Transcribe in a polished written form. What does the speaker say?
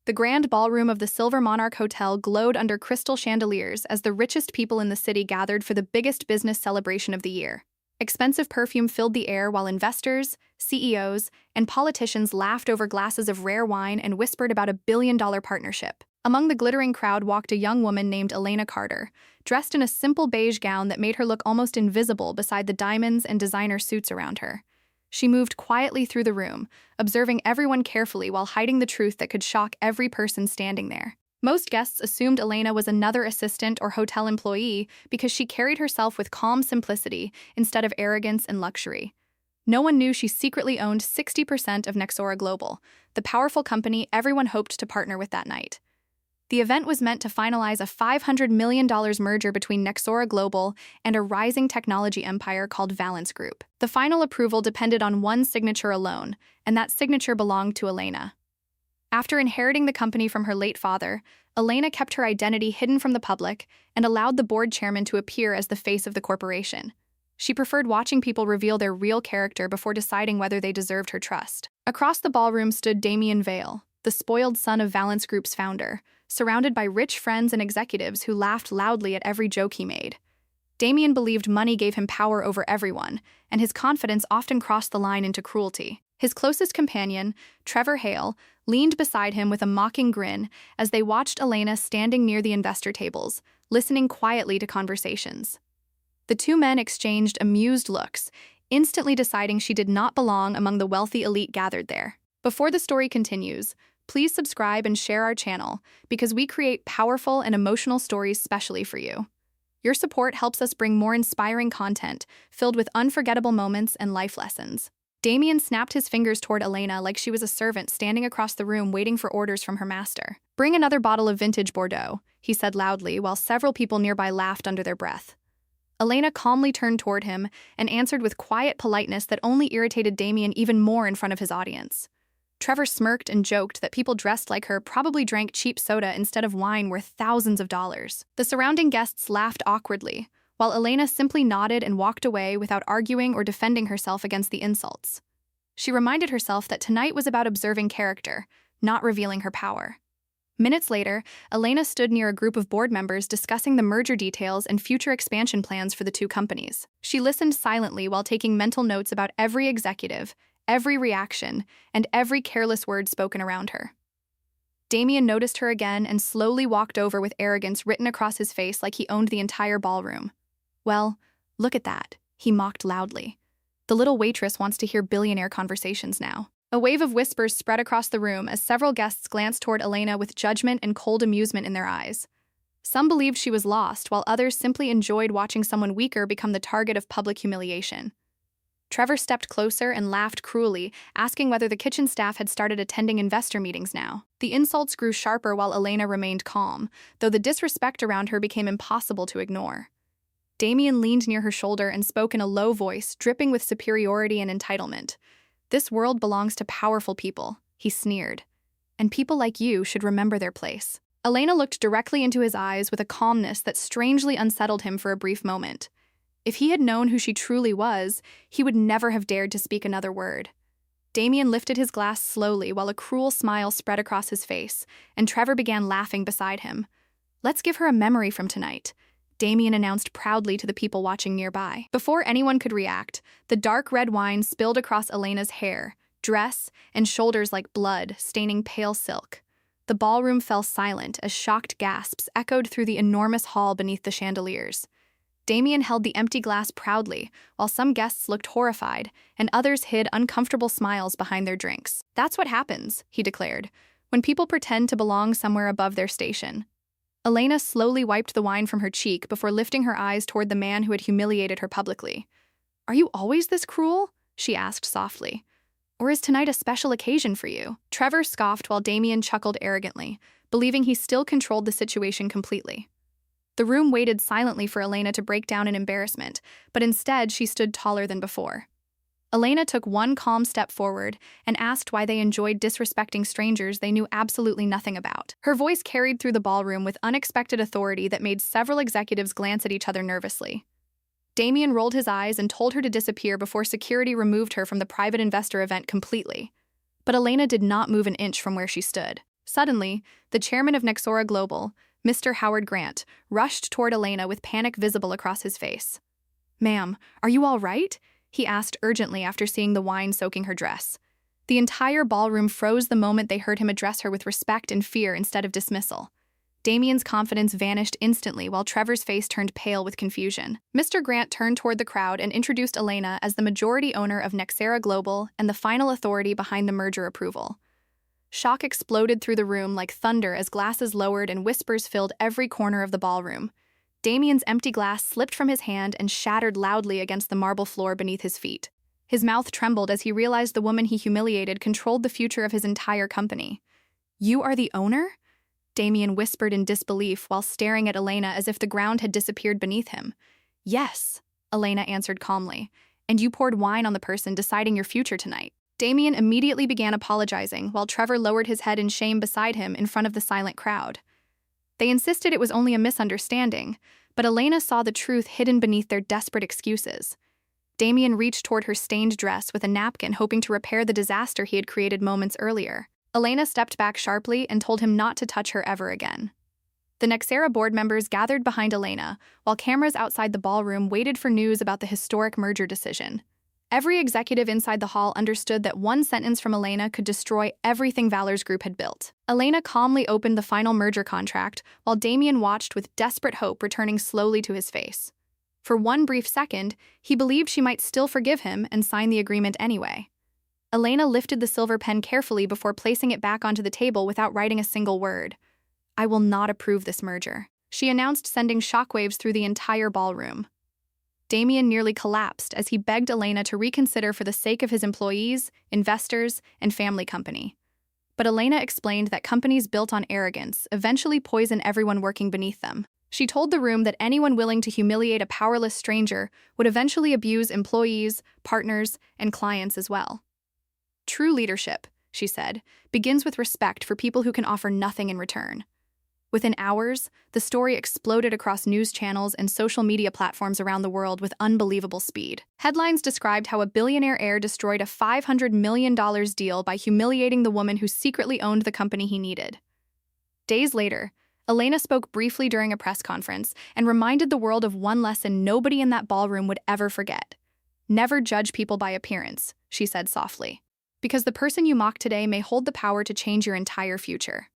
The grand ballroom of the Silver Monarch Hotel glowed under crystal chandeliers as the richest people in the city gathered for the biggest business celebration of the year. Expensive perfume filled the air while investors, CEOs, and politicians laughed over glasses of rare wine and whispered about a billion-dollar partnership. Among the glittering crowd walked a young woman named Elena Carter, dressed in a simple beige gown that made her look almost invisible beside the diamonds and designer suits around her. She moved quietly through the room, observing everyone carefully while hiding the truth that could shock every person standing there. Most guests assumed Elena was another assistant or hotel employee because she carried herself with calm simplicity instead of arrogance and luxury. No one knew she secretly owned 60% of Nexora Global, the powerful company everyone hoped to partner with that night. The event was meant to finalize a $500 million merger between Nexora Global and a rising technology empire called Valence Group. The final approval depended on one signature alone, and that signature belonged to Elena. After inheriting the company from her late father, Elena kept her identity hidden from the public and allowed the board chairman to appear as the face of the corporation. She preferred watching people reveal their real character before deciding whether they deserved her trust. Across the ballroom stood Damien Vale, the spoiled son of Valence Group's founder, surrounded by rich friends and executives who laughed loudly at every joke he made. Damien believed money gave him power over everyone, and his confidence often crossed the line into cruelty. His closest companion, Trevor Hale, leaned beside him with a mocking grin as they watched Elena standing near the investor tables, listening quietly to conversations. The two men exchanged amused looks, instantly deciding she did not belong among the wealthy elite gathered there. Before the story continues, please subscribe and share our channel because we create powerful and emotional stories specially for you. Your support helps us bring more inspiring content filled with unforgettable moments and life lessons. Damien snapped his fingers toward Elena like she was a servant standing across the room waiting for orders from her master. "Bring another bottle of vintage Bordeaux," he said loudly while several people nearby laughed under their breath. Elena calmly turned toward him and answered with quiet politeness that only irritated Damien even more in front of his audience. Trevor smirked and joked that people dressed like her probably drank cheap soda instead of wine worth thousands of dollars. The surrounding guests laughed awkwardly, while Elena simply nodded and walked away without arguing or defending herself against the insults. She reminded herself that tonight was about observing character, not revealing her power. Minutes later, Elena stood near a group of board members discussing the merger details and future expansion plans for the two companies. She listened silently while taking mental notes about every executive, every reaction, and every careless word spoken around her. Damien noticed her again and slowly walked over with arrogance written across his face like he owned the entire ballroom. "Well, look at that," he mocked loudly. "The little waitress wants to hear billionaire conversations now." A wave of whispers spread across the room as several guests glanced toward Elena with judgment and cold amusement in their eyes. Some believed she was lost, while others simply enjoyed watching someone weaker become the target of public humiliation. Trevor stepped closer and laughed cruelly, asking whether the kitchen staff had started attending investor meetings now. The insults grew sharper while Elena remained calm, though the disrespect around her became impossible to ignore. Damien leaned near her shoulder and spoke in a low voice, dripping with superiority and entitlement. "This world belongs to powerful people," he sneered. "And people like you should remember their place." Elena looked directly into his eyes with a calmness that strangely unsettled him for a brief moment. If he had known who she truly was, he would never have dared to speak another word. Damien lifted his glass slowly while a cruel smile spread across his face, and Trevor began laughing beside him. "Let's give her a memory from tonight," Damien announced proudly to the people watching nearby. Before anyone could react, the dark red wine spilled across Elena's hair, dress, and shoulders like blood, staining pale silk. The ballroom fell silent as shocked gasps echoed through the enormous hall beneath the chandeliers. Damien held the empty glass proudly, while some guests looked horrified, and others hid uncomfortable smiles behind their drinks. "That's what happens," he declared, "when people pretend to belong somewhere above their station." Elena slowly wiped the wine from her cheek before lifting her eyes toward the man who had humiliated her publicly. "Are you always this cruel?" she asked softly. "Or is tonight a special occasion for you?" Trevor scoffed while Damien chuckled arrogantly, believing he still controlled the situation completely. The room waited silently for Elena to break down in embarrassment, but instead she stood taller than before. Elena took one calm step forward and asked why they enjoyed disrespecting strangers they knew absolutely nothing about. Her voice carried through the ballroom with unexpected authority that made several executives glance at each other nervously. Damien rolled his eyes and told her to disappear before security removed her from the private investor event completely. But Elena did not move an inch from where she stood. Suddenly, the chairman of Nexora Global, Mr. Howard Grant, rushed toward Elena with panic visible across his face. "Ma'am, are you all right?" he asked urgently after seeing the wine soaking her dress. The entire ballroom froze the moment they heard him address her with respect and fear instead of dismissal. Damien's confidence vanished instantly while Trevor's face turned pale with confusion. Mr. Grant turned toward the crowd and introduced Elena as the majority owner of Nexera Global and the final authority behind the merger approval. Shock exploded through the room like thunder as glasses lowered and whispers filled every corner of the ballroom. Damien's empty glass slipped from his hand and shattered loudly against the marble floor beneath his feet. His mouth trembled as he realized the woman he humiliated controlled the future of his entire company. "You are the owner?" Damien whispered in disbelief while staring at Elena as if the ground had disappeared beneath him. "Yes," Elena answered calmly, "and you poured wine on the person deciding your future tonight." Damien immediately began apologizing while Trevor lowered his head in shame beside him in front of the silent crowd. They insisted it was only a misunderstanding, but Elena saw the truth hidden beneath their desperate excuses. Damien reached toward her stained dress with a napkin, hoping to repair the disaster he had created moments earlier. Elena stepped back sharply and told him not to touch her ever again. The Nexera board members gathered behind Elena, while cameras outside the ballroom waited for news about the historic merger decision. Every executive inside the hall understood that one sentence from Elena could destroy everything Valor's group had built. Elena calmly opened the final merger contract, while Damien watched with desperate hope returning slowly to his face. For one brief second, he believed she might still forgive him and sign the agreement anyway. Elena lifted the silver pen carefully before placing it back onto the table without writing a single word. "I will not approve this merger," she announced, sending shockwaves through the entire ballroom. Damien nearly collapsed as he begged Elena to reconsider for the sake of his employees, investors, and family company. But Elena explained that companies built on arrogance eventually poison everyone working beneath them. She told the room that anyone willing to humiliate a powerless stranger would eventually abuse employees, partners, and clients as well. "True leadership," she said, "begins with respect for people who can offer nothing in return." Within hours, the story exploded across news channels and social media platforms around the world with unbelievable speed. Headlines described how a billionaire heir destroyed a $500 million deal by humiliating the woman who secretly owned the company he needed. Days later, Elena spoke briefly during a press conference and reminded the world of one lesson nobody in that ballroom would ever forget. "Never judge people by appearance," she said softly, "because the person you mock today may hold the power to change your entire future."